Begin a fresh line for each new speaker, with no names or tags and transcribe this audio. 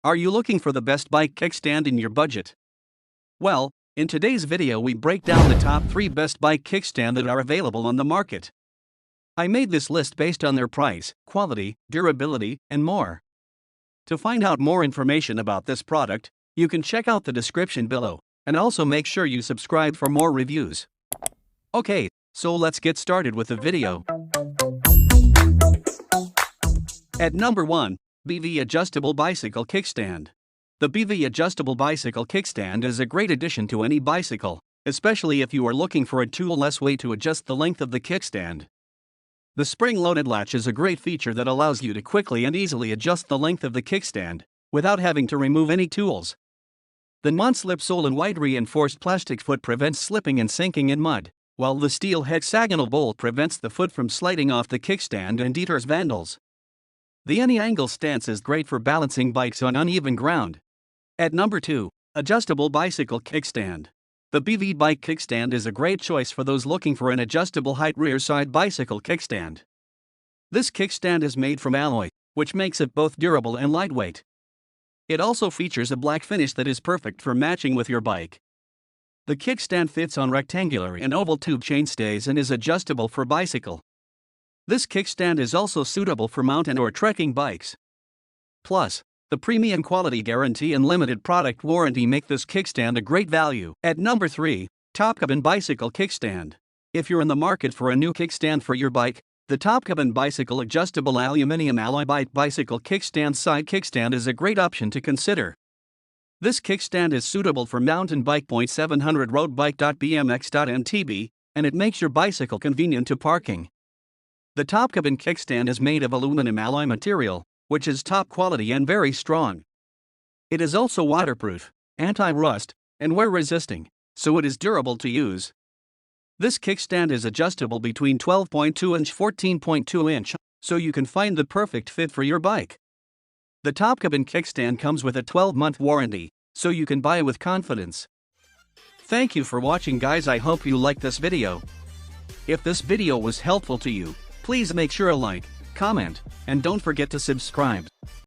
Are you looking for the best bike kickstand in your budget? Well, in today's video we break down the top 3 best bike kickstand that are available on the market. I made this list based on their price, quality, durability, and more. To find out more information about this product, you can check out the description below, and also make sure you subscribe for more reviews. Okay, so let's get started with the video. At number 1, BV Adjustable Bicycle Kickstand. The BV Adjustable Bicycle Kickstand is a great addition to any bicycle, especially if you are looking for a tool-less way to adjust the length of the kickstand. The spring-loaded latch is a great feature that allows you to quickly and easily adjust the length of the kickstand, without having to remove any tools. The non-slip sole and white reinforced plastic foot prevents slipping and sinking in mud, while the steel hexagonal bolt prevents the foot from sliding off the kickstand and deters vandals. The any-angle stance is great for balancing bikes on uneven ground. At number 2, Adjustable Bicycle Kickstand. The BV Bike Kickstand is a great choice for those looking for an adjustable height rear-side bicycle kickstand. This kickstand is made from alloy, which makes it both durable and lightweight. It also features a black finish that is perfect for matching with your bike. The kickstand fits on rectangular and oval tube chainstays and is adjustable for bicycle. This kickstand is also suitable for mountain or trekking bikes. Plus, the premium quality guarantee and limited product warranty make this kickstand a great value. At number 3, TOPCABIN Bicycle Kickstand. If you're in the market for a new kickstand for your bike, the TOPCABIN Bicycle Adjustable Aluminium Alloy Bike Bicycle Kickstand Side Kickstand is a great option to consider. This kickstand is suitable for mountain bike, 700 road bike, BMX, and it makes your bicycle convenient to parking. The TOPCABIN kickstand is made of aluminum alloy material, which is top quality and very strong. It is also waterproof, anti-rust, and wear-resisting, so it is durable to use. This kickstand is adjustable between 12.2 inch 14.2 inch, so you can find the perfect fit for your bike. The TOPCABIN kickstand comes with a 12-month warranty, so you can buy it with confidence. Thank you for watching, guys. I hope you liked this video. If this video was helpful to you, please make sure to like, comment, and don't forget to subscribe.